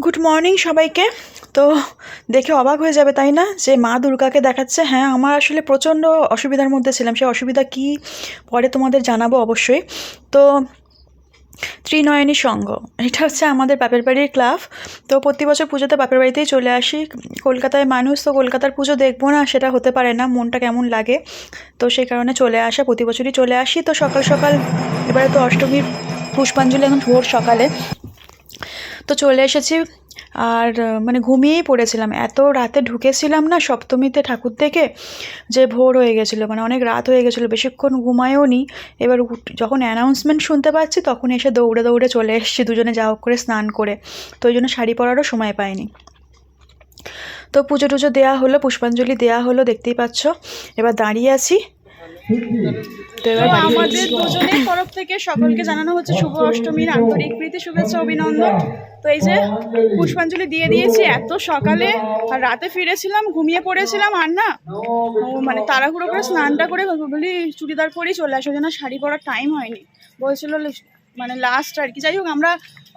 Good morning সবাইকে। তো দেখে অবাক হয়ে যাবে তাই না, যে মা দুর্গাকে দেখাচ্ছে। হ্যাঁ, আমার আসলে প্রচণ্ড অসুবিধার মধ্যে ছিলাম। সেই অসুবিধা কি পরে তোমাদের জানাবো অবশ্যই। তো ত্রিনয়নী সংঘ, এটা হচ্ছে আমাদের বাপের বাড়ির ক্লাব। তো প্রতি বছর পুজোতে বাপের বাড়িতেই চলে আসি। কলকাতায় মানুষ, তো কলকাতার পুজো দেখবো না সেটা হতে পারে না, মনটা কেমন লাগে। তো সেই কারণে চলে আসা, প্রতি বছরই চলে আসি। তো সকাল সকাল এবারে তো অষ্টমীর পুষ্পাঞ্জলি এখন ভোর সকালে, তো চলে এসেছি। আর মানে ঘুমিয়েই পড়েছিলাম, এত রাতে ঢুকেছিলাম না সপ্তমীতে ঠাকুর দেখে, যে ভোর হয়ে গেছিলো, মানে অনেক রাত হয়ে গেছিলো, বেশিক্ষণ ঘুমায়ও নি। এবার যখন অ্যানাউন্সমেন্ট শুনতে পাচ্ছি তখন এসে দৌড়ে দৌড়ে চলে এসেছি, দুজনে যা হোক করে স্নান করে। তো ওই জন্য শাড়ি পরারও সময় পাইনি। তো পুজো টুজো দেওয়া হলো, পুষ্পাঞ্জলি দেওয়া হলো, দেখতেই পাচ্ছ। এবার দাঁড়িয়ে আছি। তো আমাদের দুজনের তরফ থেকে সকলকে জানানো হচ্ছে শুভ অষ্টমীর আন্তরিক প্রীতি, শুভেচ্ছা, অভিনন্দন। তো এই যে পুষ্পাঞ্জলি দিয়ে দিয়েছি এত সকালে, আর রাতে ফিরেছিলাম, ঘুমিয়ে পড়েছিলাম। আর না মানে তাড়াহুড়ো করে স্নানটা করে বলি চুড়িদার পরেই চলে আসো, যেন শাড়ি পরার টাইম হয়নি বলছিল, মানে লাস্ট আর কি। যাই হোক, আমরা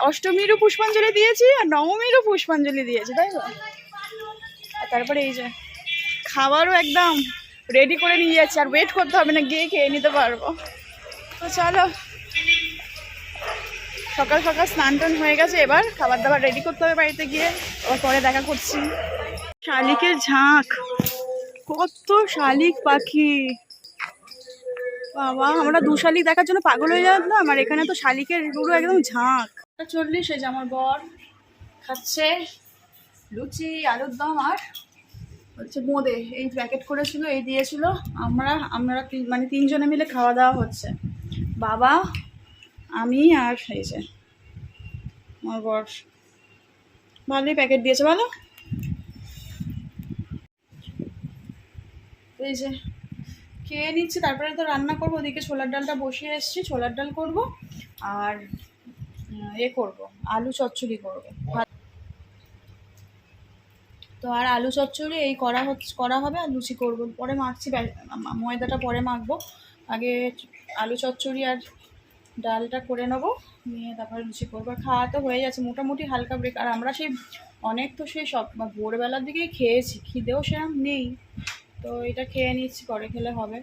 অষ্টমীরও পুষ্পাঞ্জলি দিয়েছি আর নবমীরও পুষ্পাঞ্জলি দিয়েছি, তাই তো। আর তারপরে এই যে খাবারও একদম রেডি করে নিয়ে যাচ্ছি, আর ওয়েট করতে হবে না, গিয়ে খেয়ে নিতে পারবো। তো চলো, সকাল সকাল স্নান টান হয়ে গেছে, এবার খাবার দাবার রেডি করতে হবে বাড়িতে গিয়ে, আবার পরে দেখা করছি। শালিকের ঝাঁক, কত শালিক পাখি বাবা! আমরা দু শালিক দেখার জন্য পাগল হয়ে যাচ্লাম, আর এখানে তো শালিকের পুরো একদম ঝাঁক। 40, এই যে আমার বর খাচ্ছে লুচি, আলুর দম, আর হচ্ছে বোঁদে। এই প্যাকেট করেছিল, এই দিয়েছিল। আমরা মানে তিনজনে মিলে খাওয়া দাওয়া হচ্ছে, বাবা, আমি আর এই যে আমার বর। ভালোই প্যাকেট দিয়েছে, ভালো। এই যে খেয়ে নিচ্ছি, তারপরে তো রান্না করবো। ওদিকে ছোলার ডালটা বসিয়ে এসেছি, ছোলার ডাল করব, আর করব, আলু চচ্চড়ি করবো। তো আর আলু চচ্চড়ি এই করা হবে, আর লুচি করবো পরে। মাখছি, ময়দাটা পরে মাখবো। আগে আলু চচ্চড়ি আর ডালটা করে নেবো, নিয়ে তারপরে লুচি করবো। আর খাওয়া তো হয়ে যাচ্ছে মোটামুটি, হালকা ব্রেক। আর আমরা সেই অনেক তো সেই সব ভোরবেলার দিকেই খেয়েছি, খিদেও সেরকম নেই। তো এটা খেয়ে নিচ্ছি, পরে খেলে হবে,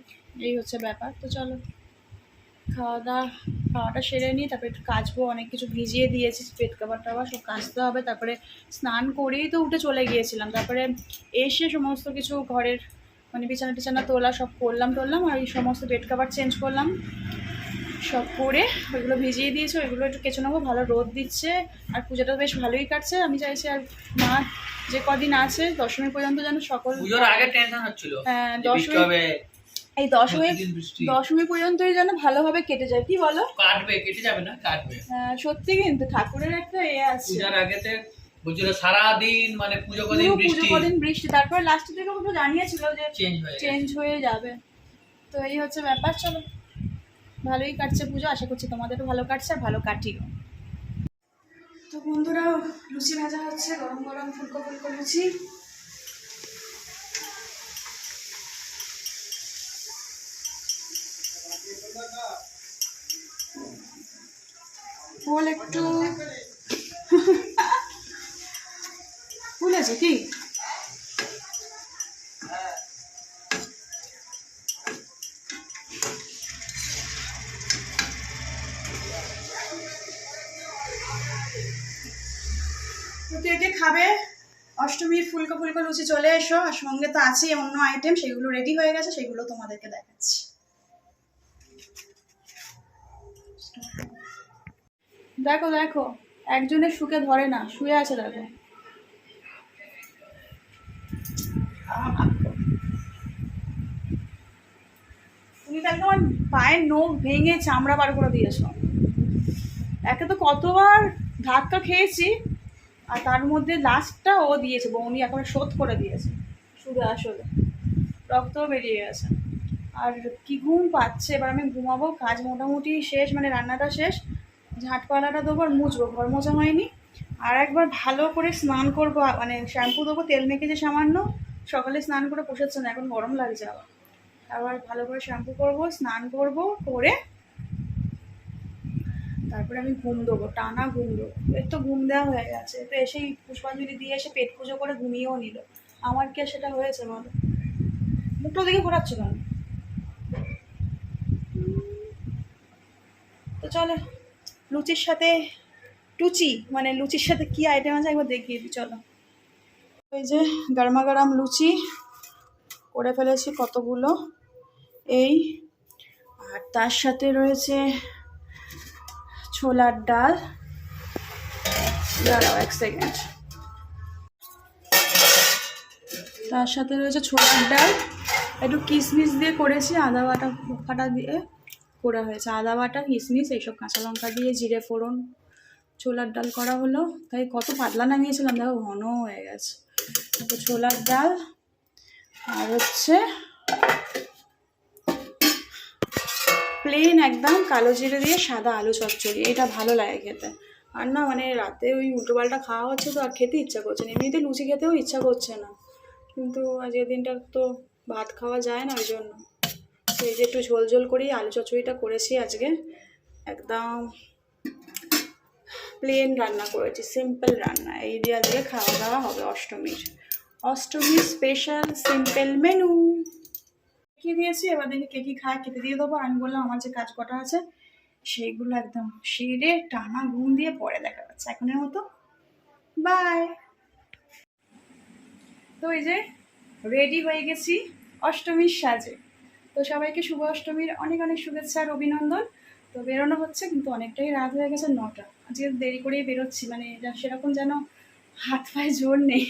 এই হচ্ছে ব্যাপার। তো চলো খাওয়াটা সেরে নিই, তারপরে একটু কাচবো, অনেক কিছু ভিজিয়ে দিয়েছি, পেট কাবার টাবার সব কাচতে হবে। তারপরে স্নান করেই তো উঠে চলে গিয়েছিলাম, তারপরে এসে সমস্ত কিছু ঘরের মানে বিছানা টিছানা তোলা সব করলাম, আর এই সমস্ত বেড কাভার চেঞ্জ করলাম, সব করে ওইগুলো ভিজিয়ে দিয়েছে, ওইগুলো একটু কেচে নেবো। ভালো রোদ দিচ্ছে, আর পুজোটা বেশ ভালোই কাটছে। আমি চাইছি আর মা যে কদিন আছে দশমী পর্যন্ত যেন সকল, পুজোর আগে টেনশন হচ্ছিল, হ্যাঁ দশমী পর্যন্তই যেন ভালোভাবে কেটে যায়, কি বলো? কেটে যাবে না, কাটবে। হ্যাঁ সত্যি, কিন্তু ঠাকুরের একটা আছে। পূজার আগেতে বলছিল সারাদিন, মানে পুজো কদিন বৃষ্টি, তারপর লাস্টের দিকে ওগুলো জানিয়েছিল যে চেঞ্জ হয়ে যাবে। তো এই হচ্ছে ব্যাপার। চলো, ভালোই কাটছে পুজো, আশা করছি তোমাদেরও ভালো কাটছে, আর ভালো কাটিও। তো বন্ধুরা, লুচি ভাজা হচ্ছে, গরম গরম ফুলকো ফুলকো লুচি। ফুল একটু ফুল আছে কি? কে খাবে অষ্টমীর ফুলকো ফুলকো লুচি? চলে এসো। আর সঙ্গে তো আছেই অন্য আইটেম, সেগুলো রেডি হয়ে গেছে, সেগুলো তোমাদেরকে দেখাচ্ছি। দেখো দেখো, একজনের সুখে ধরে না, শুয়ে আছে দেখো। তুমি তাহলে তোমার পায়ের নখ ভেঙে চামড়া বার করে দিয়েছো। একে তো কতবার ধাক্কা খেয়েছি, আর তার মধ্যে লাস্টটা ও দিয়েছে, বৌনি এখন শোধ করে দিয়েছে শুধু, আসলে রক্তও বেরিয়ে গেছে। আর কি ঘুম পাচ্ছে, এবার আমি ঘুমাবো। কাজ মোটামুটি শেষ, মানে রান্নাটা শেষ, ঝাঁটপালাটা দেবো, আর মুছবো, ঘর মোছা হয়নি। আর একবার ভালো করে স্নান করবো, মানে শ্যাম্পু দেবো, তেল মেখেছে সামান্য, সকালে স্নান করে পোষাচ্ছে না, এখন গরম লাগছে। আবার ভালো করে শ্যাম্পু করবো, স্নান করবো, করে তারপরে আমি ঘুম দেবো, টানা ঘুম দেবো। এর তো ঘুম দেওয়া হয়ে গেছে, তো এসেই পুষ্পাঞ্জলি দিয়ে এসে পেট পুজো করে ঘুমিয়েও নিল। আমার কি আর সেটা হয়েছে বলো? মুখটা দিকে ঘোরাচ্ছ কেন? তো চলো লুচির সাথে লুচির সাথে কি আইটেম আছে একবার দেখিয়ে দিই চলো। এই যে গরমা গরম লুচি করে ফেলেছি কতগুলো, এই, আর তার সাথে রয়েছে ছোলার ডাল। দাঁড়াও এক সেকেন্ড। তার সাথে রয়েছে ছোলার ডাল, একটু কিশমিশ দিয়ে করেছি, আদা বাটা ফাটা দিয়ে করা হয়েছে, আদা বাটা কিশমিশ এইসব কাঁচা লঙ্কা দিয়ে জিরে ফোড়ন ছোলার ডাল করা হলো। তাই কত পাতলা নামিয়েছিলাম, দেখো ঘন হয়ে গেছে। তো ছোলার ডাল আর হচ্ছে প্লেন একদম কালো জিরে দিয়ে সাদা আলু চচ্চড়ি, এটা ভালো লাগে খেতে। আর না মানে রাতে ওই উল্টোপাল্টা খাওয়া হচ্ছে তো আর খেতে ইচ্ছা করছে না, এমনিতে লুচি খেতেও ইচ্ছা করছে না, কিন্তু আজকের দিনটা তো ভাত খাওয়া যায় না, ওই জন্য তো এই যে একটু ঝোল ঝোল করেই আলু চচ্চড়িটা করেছি আজকে। একদম প্লেন রান্না করেছি, সিম্পল রান্না, এই দিয়ে আজকে খাওয়া দাওয়া হবে অষ্টমীর স্পেশাল সিম্পল মেনু। কি দিয়েছি এবার দেখি কে কি খায়, খেতে দিয়ে দেবো। আমি বললাম আমার যে কাজ কটা আছে সেইগুলো একদম সেরে টানা ঘুম দিয়ে পরে দেখা যাচ্ছে। এখনের মতো বাই। তো এই যে রেডি হয়ে গেছি অষ্টমীর সাজে। তো সবাইকে শুভ অষ্টমীর অনেক অনেক শুভেচ্ছা আর অভিনন্দন। তো বেরোনো হচ্ছে, কিন্তু অনেকটাই রাত হয়ে গেছে, 9টা। আজকে দেরি করেই বেরোচ্ছি, মানে সেরকম যেন হাত পায়ে জোর নেই।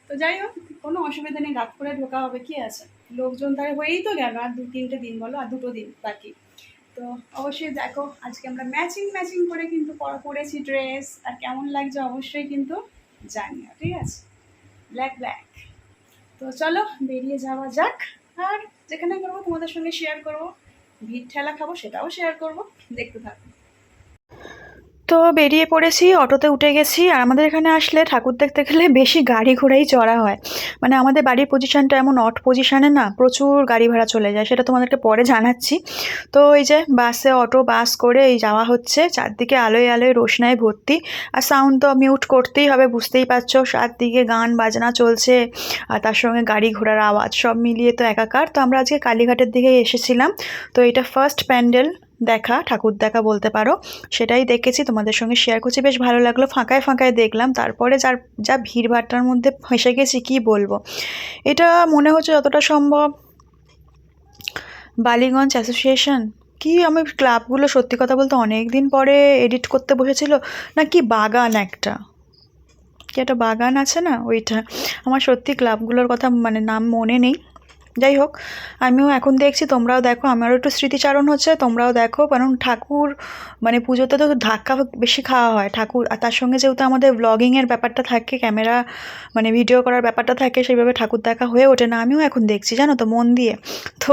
তো যাই হোক, কোনো অসুবিধা নেই, রাত করে ঢোকা হবে, কি আছে, লোকজন তাই হয়েই তো গেল, আর 2-3টে দিন বলো, আর 2টো দিন বাকি। তো অবশ্যই দেখো আজকে আমরা ম্যাচিং করে কিন্তু পরেছি ড্রেস, আর কেমন লাগছে অবশ্যই কিন্তু জানিও, ঠিক আছে? ব্ল্যাক। তো চলো বেরিয়ে যাওয়া যাক, আর যেখানে করবো তোমাদের সঙ্গে শেয়ার করবো, ভিড় ঠেলা খাবো সেটাও শেয়ার করবো, দেখতে থাকো। তো বেরিয়ে পড়েছি, অটোতে উঠে গেছি। আর আমাদের এখানে আসলে ঠাকুর দেখতে গেলে বেশি গাড়ি ঘোড়াই চড়া হয়, মানে আমাদের বাড়ির পজিশনটা এমন অট পজিশনে না, প্রচুর গাড়ি ভাড়া চলে যায়, সেটা তোমাদেরকে পরে জানাচ্ছি। তো এই যে বাস করে এই যাওয়া হচ্ছে, চারদিকে আলোয় রোশনায় ভর্তি, আর সাউন্ড তো মিউট করতেই হবে, বুঝতেই পারছো, চারদিকে গান বাজনা চলছে, আর তার সঙ্গে গাড়ি ঘোড়ার আওয়াজ, সব মিলিয়ে তো একাকার। তো আমরা আজকে কালীঘাটের দিকে এসেছিলাম, তো এটা ফার্স্ট প্যান্ডেল দেখা, ঠাকুর দেখা বলতে পারো, সেটাই দেখেছি, তোমাদের সঙ্গে শেয়ার করছি। বেশ ভালো লাগলো, ফাঁকায় দেখলাম। তারপরে যা ভিড়ভাট্টার মধ্যে ফেঁসে গেছি কি বলবো। এটা মনে হচ্ছে যতটা সম্ভব বালিগঞ্জ অ্যাসোসিয়েশন, কি আমি ক্লাবগুলো সত্যি কথা বলতে অনেক দিন পরে এডিট করতে বসেছিল, না কি বাগান একটা, কি একটা বাগান আছে না, ওইটা। আমার সত্যি ক্লাবগুলোর কথা মানে নাম মনে নেই। যাই হোক, আমিও এখন দেখছি, তোমরাও দেখো, আমারও একটু স্মৃতিচারণ হচ্ছে, তোমরাও দেখো, কারণ ঠাকুর মানে পুজোতে তো ধাক্কা বেশি খাওয়া হয় ঠাকুর, আর তার সঙ্গে যেহেতু আমাদের ব্লগিংয়ের ব্যাপারটা থাকে, ক্যামেরা মানে ভিডিও করার ব্যাপারটা থাকে, সেইভাবে ঠাকুর দেখা হয়ে ওঠে না। আমিও এখন দেখছি জানো তো মন দিয়ে, তো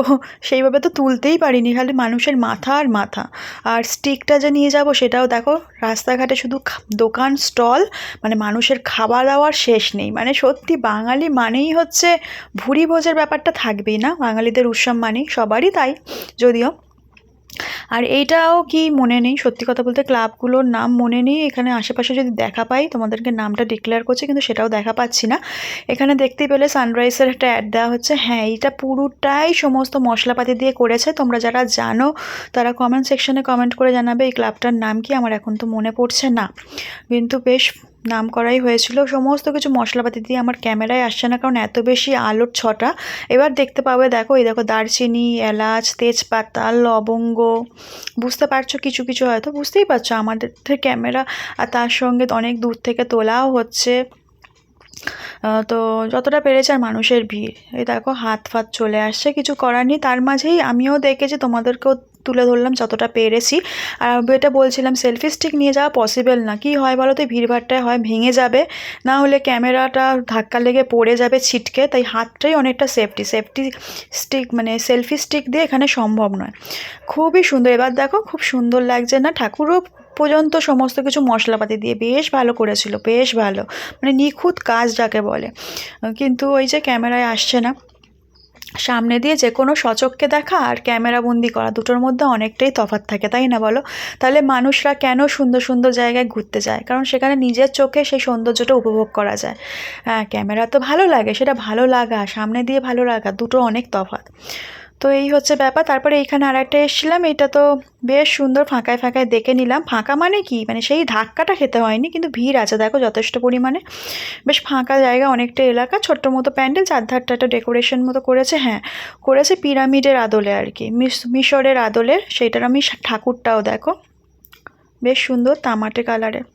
সেইভাবে তো তুলতেই পারিনি, খালি মানুষের মাথা আর মাথা। আর স্টিকটা যে নিয়ে যাব সেটাও দেখো, রাস্তাঘাটে শুধু দোকান স্টল, মানে মানুষের খাওয়া দাওয়ার শেষ নেই। মানে সত্যি বাঙালি মানেই হচ্ছে ভুরি ভোজের ব্যাপারটা থাকবেই না, বাঙালিদের উৎসব মানেই, সবারই তাই যদিও। আর এইটাও কি মনে নেই, সত্যি কথা বলতে ক্লাবগুলোর নাম মনে নেই। এখানে আশেপাশে যদি দেখা পাই তোমাদেরকে নামটা ডিক্লেয়ার করছি, কিন্তু সেটাও দেখা পাচ্ছি না। এখানে দেখতে পেলে সানরাইজের একটা অ্যাড দেওয়া হচ্ছে, হ্যাঁ এইটা পুরোটাই সমস্ত মশলাপাতি দিয়ে করেছে। তোমরা যারা জানো তারা কমেন্ট সেকশনে কমেন্ট করে জানাবে এই ক্লাবটার নাম কি, আমার এখন তো মনে পড়ছে না, কিন্তু বেশ নাম করাই হয়েছিল। সমস্ত কিছু মশলাপাতি দিয়ে, আমার ক্যামেরায় আসছে না কারণ এত বেশি আলোর ছটা। এবার দেখতে পাবে, দেখো এই দেখো, দারচিনি, এলাচ, তেজপাতা, লবঙ্গ, বুঝতে পারছো কিছু হয়তো বুঝতেই পারছো, আমাদের ক্যামেরা আর তার সঙ্গে অনেক দূর থেকে তোলাও হচ্ছে। তো যতটা পেরেছে, আর মানুষের ভিড়, এই দেখো হাত ফাত চলে আসছে, কিছু করার নেই। তার মাঝেই আমিও দেখেছি, তোমাদেরকেও তুলে ধরলাম যতটা পেরেছি। আর এটা বলছিলাম সেলফি স্টিক নিয়ে যাওয়া পসিবল না, কি হয় বলো তো, ভিড়ভাট্টায় হয় ভেঙে যাবে, না হলে ক্যামেরাটা ধাক্কা লেগে পড়ে যাবে ছিটকে, তাই হাতটাই অনেকটা সেফটি স্টিক, মানে সেলফি স্টিক দিয়ে এখানে সম্ভব নয়। খুবই সুন্দর, এবার দেখো খুব সুন্দর লাগছে না, ঠাকুরও পর্যন্ত সমস্ত কিছু মশলাপাতি দিয়ে বেশ ভালো করেছিল, বেশ ভালো, মানে নিখুঁত কাজ যাকে বলে। কিন্তু ওই যে ক্যামেরায় আসছে না, সামনে দিয়ে যে কোনো সচক্ষে দেখা আর ক্যামেরা বন্দি করা দুটোর মধ্যে অনেকটাই তফাৎ থাকে, তাই না বলো? তাহলে মানুষরা কেন সুন্দর সুন্দর জায়গায় ঘুরতে যায়? কারণ সেখানে নিজের চোখে সেই সৌন্দর্যটা উপভোগ করা যায়। হ্যাঁ, ক্যামেরা তো ভালো লাগে, সেটা ভালো লাগা, সামনে দিয়ে ভালো লাগা দুটো অনেক তফাৎ। তো এই হচ্ছে ব্যাপার। তারপরে এইখানে আরেকটা এসেছিলাম, এটা তো বেশ সুন্দর ফাঁকায় ফাঁকায় দেখে নিলাম। ফাঁকা মানে কি, মানে সেই ধাক্কাটা খেতে হয়নি, কিন্তু ভিড় আছে দেখো যথেষ্ট পরিমাণে। বেশ ফাঁকা জায়গা, অনেকটা এলাকা, ছোট্ট মতো প্যান্ডেল, চারধারটা একটা ডেকোরেশন মতো করেছে। হ্যাঁ, করেছে পিরামিডের আদলে আর কি, মিশরের আদলের। সেইটার আমি ঠাকুরটাও দেখো বেশ সুন্দর তামাটে কালারের।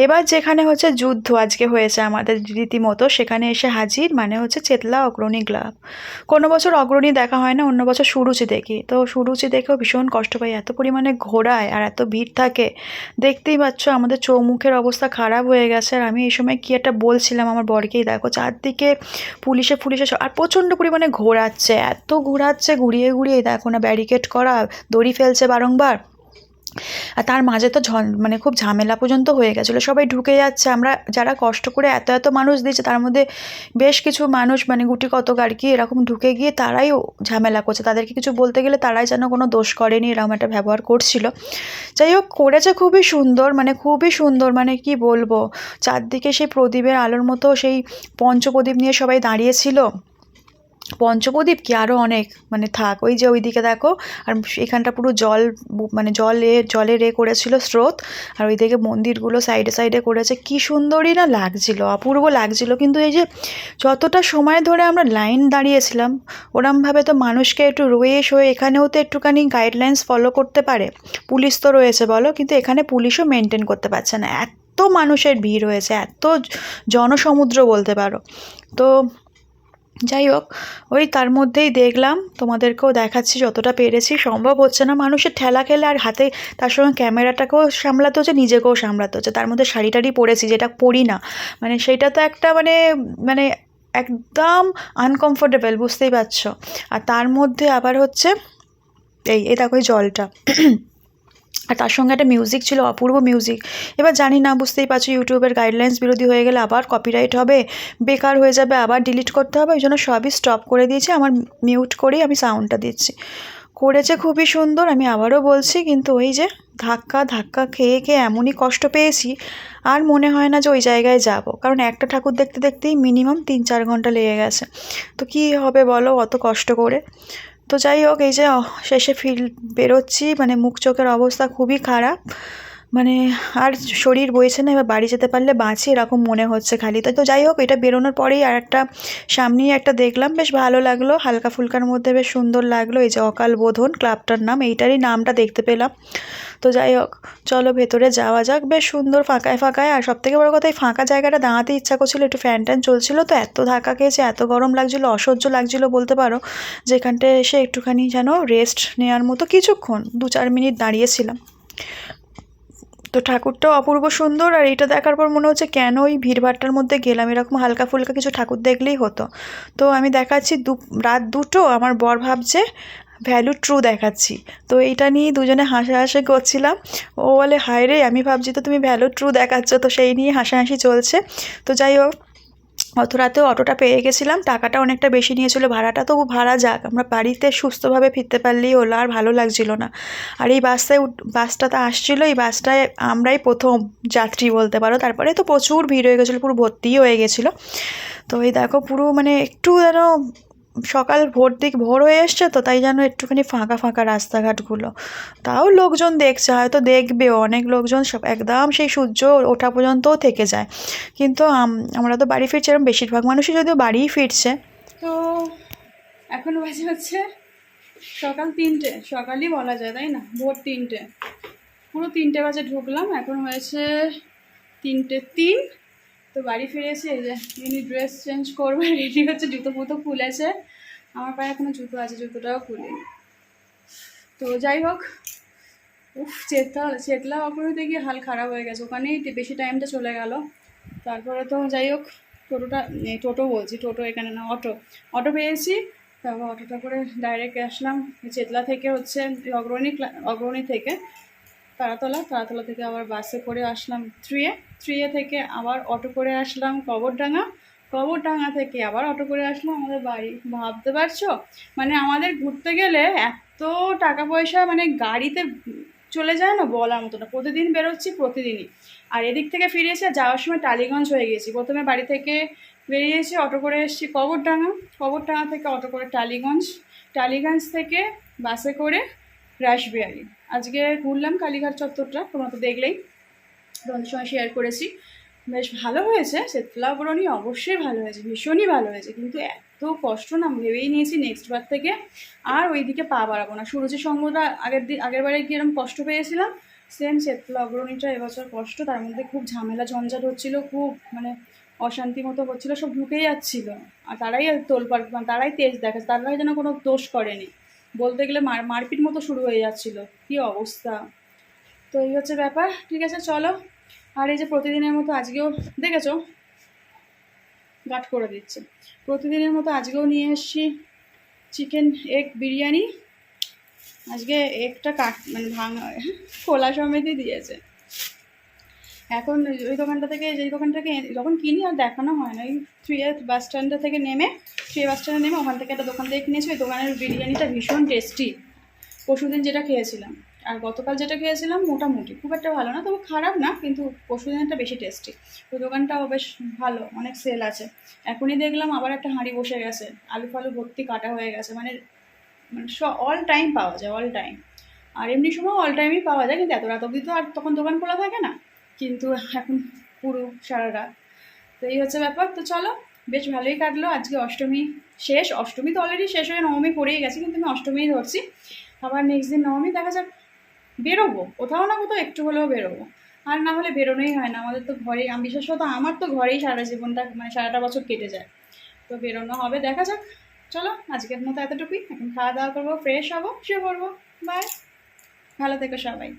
এবার যেখানে হচ্ছে যুদ্ধ আজকে হয়েছে আমাদের রীতিমতো, সেখানে এসে হাজির, মানে হচ্ছে চেতলা অগ্রণী ক্লাব। কোনো বছর অগ্রণী দেখা হয় না, অন্য বছর সুরুচি দেখি। তো সুরুচি দেখেও ভীষণ কষ্ট পাই, এত পরিমাণে ঘোরায় আর এত ভিড় থাকে। দেখতেই পাচ্ছ আমাদের চৌমুখের অবস্থা খারাপ হয়ে গেছে। আর আমি এই সময় কী একটা বলছিলাম আমার বরকেই, দেখো চারদিকে পুলিশে পুলিশে আর প্রচণ্ড পরিমাণে ঘোরাচ্ছে, এত ঘোরাচ্ছে, ঘুরিয়ে ঘুরিয়ে দেখো না, ব্যারিকেড করা, দড়ি ফেলছে বারংবার। আর তার মাঝে তো মানে খুব ঝামেলা পর্যন্ত হয়ে গেছিলো, সবাই ঢুকে যাচ্ছে। আমরা যারা কষ্ট করে এত এত মানুষ দিয়েছে, তার মধ্যে বেশ কিছু মানুষ মানে গুটি কতক আর কি এরকম ঢুকে গিয়ে তারাই ঝামেলা করছে। তাদেরকে কিছু বলতে গেলে তারাই যেন কোনো দোষ করেনি এরকম একটা ব্যবহার করছিল। যাই হোক, করেছে খুবই সুন্দর, মানে খুবই সুন্দর, মানে কি বলবো। চারদিকে সেই প্রদীপের আলোর মতো সেই পঞ্চপ্রদীপ নিয়ে সবাই দাঁড়িয়েছিল। পঞ্চপ্রদীপ কি আরও অনেক, মানে থাক, ওই যে ওইদিকে দেখো। আর এখানটা পুরো জল, মানে জলের করেছিল স্রোত। আর ওইদিকে মন্দিরগুলো সাইডে সাইডে করেছে, কি সুন্দরই না লাগছিল, অপূর্ব লাগছিল। কিন্তু এই যে যতটা সময় ধরে আমরা লাইন দাঁড়িয়েছিলাম, ওরমভাবে তো মানুষকে একটু রয়ে শোয়ে, এখানেও তো একটুখানি গাইডলাইন্স ফলো করতে পারে। পুলিশ তো রয়েছে বলো, কিন্তু এখানে পুলিশও মেনটেন করতে পারছে না, এত মানুষের ভিড় হয়েছে, এত জনসমুদ্র বলতে পারো। তো যাই হোক, ওই তার মধ্যেই দেখলাম, তোমাদেরকেও দেখাচ্ছি যতটা পেরেছি। সম্ভব হচ্ছে না, মানুষের ঠেলা খেলে আর হাতে তার সঙ্গে ক্যামেরাটাকেও সামলাতে হচ্ছে, নিজেকেও সামলাতে হচ্ছে। তার মধ্যে শাড়ি টাড়ি পরেছি, যেটা পরি না, মানে সেইটা তো একটা মানে মানে একদম আনকমফোর্টেবল, বুঝতেই পারছো। আর তার মধ্যে আবার হচ্ছে এই দেখো এই জলটা আর তার সঙ্গে একটা মিউজিক ছিল, অপূর্ব মিউজিক। এবার জানি না, বুঝতেই পারছো ইউটিউবের গাইডলাইন্স বিরোধী হয়ে গেলে আবার কপিরাইট হবে, বেকার হয়ে যাবে, আবার ডিলিট করতে হবে। ওই জন্য সবই স্টপ করে দিয়েছি, আমার মিউট করেই আমি সাউন্ডটা দিচ্ছি। করেছে খুবই সুন্দর, আমি আবারও বলছি, কিন্তু ওই যে ধাক্কা ধাক্কা খেয়ে খেয়ে এমনই কষ্ট পেয়েছি, আর মনে হয় না যে ওই জায়গায় যাব। কারণ একটা ঠাকুর দেখতে দেখতেই মিনিমাম 3-4 ঘন্টা লেগে গেছে। তো কী হবে বলো অত কষ্ট করে। তো যাই হোক, এই যে শেষে বেরোচ্ছি, মানে মুখ চোখের অবস্থা খুবই খারাপ, মানে আর শরীর বইছে না, এবার বাড়ি যেতে পারলে বাঁচি এরকম মনে হচ্ছে খালি। তো যাই হোক, এটা বেরোনোর পরেই আর একটা সামনেই একটা দেখলাম, বেশ ভালো লাগলো, হালকা ফুলকার মধ্যে বেশ সুন্দর লাগলো। এই যে অকাল বোধন ক্লাবটার নাম, এইটারই নামটা দেখতে পেলাম। তো যাই হোক, চলো ভেতরে যাওয়া যাক। বেশ সুন্দর ফাঁকায় ফাঁকায়, আর সবথেকে বড় কথা এই ফাঁকা জায়গাটা দাঁড়াতে ইচ্ছা করছিল, একটু ফ্যান ট্যান চলছিল, তো এত ধাক্কা খেয়েছে, এত গরম লাগছিল, অসহ্য লাগছিল বলতে পারো। যেখানটায় এসে একটুখানি যেন রেস্ট নেওয়ার মতো কিছুক্ষণ 2-4 মিনিট দাঁড়িয়েছিলাম। তো ঠাকুরটাও অপূর্ব সুন্দর। আর এটা দেখার পর মনে হচ্ছে কেন ওই ভিড়ভাট্টার মধ্যে গেলাম, এরকম হালকা ফুলকা কিছু ঠাকুর দেখলেই হতো। তো আমি দেখাচ্ছি রাত 2টো, আমার বর ভাবছে ভ্যালু ট্রু দেখাচ্ছি। তো এইটা নিয়ে দুজনে হাসাহাসি করছিলাম। ও বলে হায় রে, আমি ভাবছি তো তুমি ভ্যালু ট্রু দেখাচ্ছ, তো সেই নিয়ে হাসাহাসি চলছে। তো যাই হোক, অত রাতেও অটোটা পেয়ে গেছিলাম, টাকাটা অনেকটা বেশি নিয়েছিল ভাড়াটা, তবু ভাড়া যাক, আমরা বাড়িতে সুস্থভাবে ফিরতে পারলেই হলো। আর ভালো লাগছিল না। আর এই বাসটাতে আসছিলো, এই বাসটায় আমরাই প্রথম যাত্রী বলতে পারো। তারপরে তো প্রচুর ভিড় হয়ে গেছিলো, পুরো ভর্তিই হয়ে গেছিলো। তো এই দেখো পুরো মানে একটু যেন সকাল ভোর হয়ে এসছে, তো তাই যেন একটুখানি ফাঁকা ফাঁকা রাস্তাঘাটগুলো। তাও লোকজন দেখছে, হয়তো দেখবেও, অনেক লোকজন সব একদম সেই সূর্য ওঠা পর্যন্তও থেকে যায়। কিন্তু আমরা তো বাড়ি ফিরছি, এরকম বেশিরভাগ মানুষই যদিও বাড়িই ফিরছে। তো এখন বাজে হচ্ছে সকাল 3টে, সকালই বলা যায় তাই না, ভোর 3টে, পুরো 3টে বাজে ঢুকলাম, এখন হয়েছে 3টে 3। তো বাড়ি ফিরেছি, এই যে ইনি ড্রেস চেঞ্জ করবে, রেডি হচ্ছে, জুতো ফুতো খুলেছে। আমার পায়ে এখনো জুতো আছে, জুতোটাও খুলিনি। তো যাই হোক, চেতলা অপরাধে গিয়ে হাল খারাপ হয়ে গেছে, ওখানেই বেশি টাইমটা চলে গেল। তারপরে তো যাই হোক, টোটো এখানে না, অটো পেয়েছি। তারপর অটোটা করে ডাইরেক্ট আসলাম চেতলা থেকে, হচ্ছে অগ্রণী থেকে তারাতলা থেকে আবার বাসে করে আসলাম 3A থেকে আবার অটো করে আসলাম কবরডাঙ্গা, কবরডাঙ্গা থেকে আবার অটো করে আসলাম আমাদের বাড়ি, ভাবতে পারছো? মানে আমাদের ঘুরতে গেলে এত টাকা পয়সা মানে গাড়িতে চলে যায় না, বলার মতো না। প্রতিদিন বেরোচ্ছি, প্রতিদিনই। আর এদিক থেকে ফিরে এসে যাওয়ার সময় টালিগঞ্জ হয়ে গেছি। প্রথমে বাড়ি থেকে বেরিয়েছি, অটো করে এসেছি কবরডাঙ্গা, কবরডাঙ্গা থেকে অটো করে টালিগঞ্জ, টালিগঞ্জ থেকে বাসে করে রাসবিহারী। আজকে ঘুরলাম কালীঘাট চত্বরটা, তোমরা তো দেখলেই, তোমাদের সঙ্গে শেয়ার করেছি। বেশ ভালো হয়েছে, শ্বেতলা বরণী অবশ্যই ভালো হয়েছে, ভীষণই ভালো হয়েছে। কিন্তু এত কষ্ট না, ভেবেই নিয়েছি নেক্সট বার থেকে আর ওইদিকে পা বাড়াবো না। সুরুচি সঙ্গটা আগের বারে কি এরকম কষ্ট পেয়েছিলাম, সেম শ্বেতলা অগ্রণীটা এবছর কষ্ট। তার মধ্যে খুব ঝামেলা ঝঞ্ঝাট হচ্ছিলো, খুব মানে অশান্তি মতো হচ্ছিলো, সব ঢুকেই যাচ্ছিলো। আর তারাই তোলপাড়, তারাই তেজ দেখাচ্ছে, তারাই যেন কোনো দোষ করেনি, বলতে গেলে মারপিট মতো শুরু হয়ে যাচ্ছিলো। কী অবস্থা! তো এই হচ্ছে ব্যাপার। ঠিক আছে, চলো। আর এই যে প্রতিদিনের মতো আজকেও দেখেছো গাট করে দিচ্ছে, প্রতিদিনের মতো আজকেও নিয়ে এসছি চিকেন এগ বিরিয়ানি। আজকে এগটা মানে ভাঙা, খোলা সমেতই দিয়েছে। এখন ওই দোকানটা থেকে, যেই দোকান থেকে যখন কিনি আর দেখানো হয় না, ওই 3A বাস স্ট্যান্ডে থেকে নেমে, 3A বাস স্ট্যান্ডে নেমে ওখান থেকে একটা দোকান থেকে কিনেছি। ওই দোকানের বিরিয়ানিটা ভীষণ টেস্টি। পরশুদিন যেটা খেয়েছিলাম আর গতকাল যেটা খেয়েছিলাম মোটামুটি, খুব একটা ভালো না, তবু খারাপ না, কিন্তু পরশুদিনেরটা বেশি টেস্টি। ওই দোকানটাও বেশ ভালো, অনেক সেল আছে। এখনই দেখলাম আবার একটা হাঁড়ি বসে গেছে, আলু ফালু ভর্তি কাটা হয়ে গেছে। মানে মানে অল টাইম পাওয়া যায়, অল টাইম। আর এমনি সময় অল টাইমই পাওয়া যায়, কিন্তু এত রাত অবধি তো আর তখন দোকান খোলা থাকে না, কিন্তু এখন পুরো সারা রাত। তো এই হচ্ছে ব্যাপার। তো চলো, বেশ ভালোই কাটলো আজকে। অষ্টমী শেষ, অষ্টমী তো অলরেডি শেষ হয়ে নবমী পড়েই গেছে, কিন্তু আমি অষ্টমীই ধরছি। আবার নেক্সট দিন নবমী, দেখা যাক। বেরোবো কোথাও না কোথাও, একটু হলেও বেরোবো। আর না হলে বেরোনোই হয় না আমাদের তো ঘরেই, বিশেষত আমার তো ঘরেই সারা জীবনটা মানে সারাটা বছর কেটে যায়। তো বেরোনো হবে, দেখা যাক। চলো আজকের মতো এতটুকুই, এখন খাওয়া দাওয়া করবো, ফ্রেশ হবো, শুয়ে পড়বো। বাই, ভালো থেকো সবাই।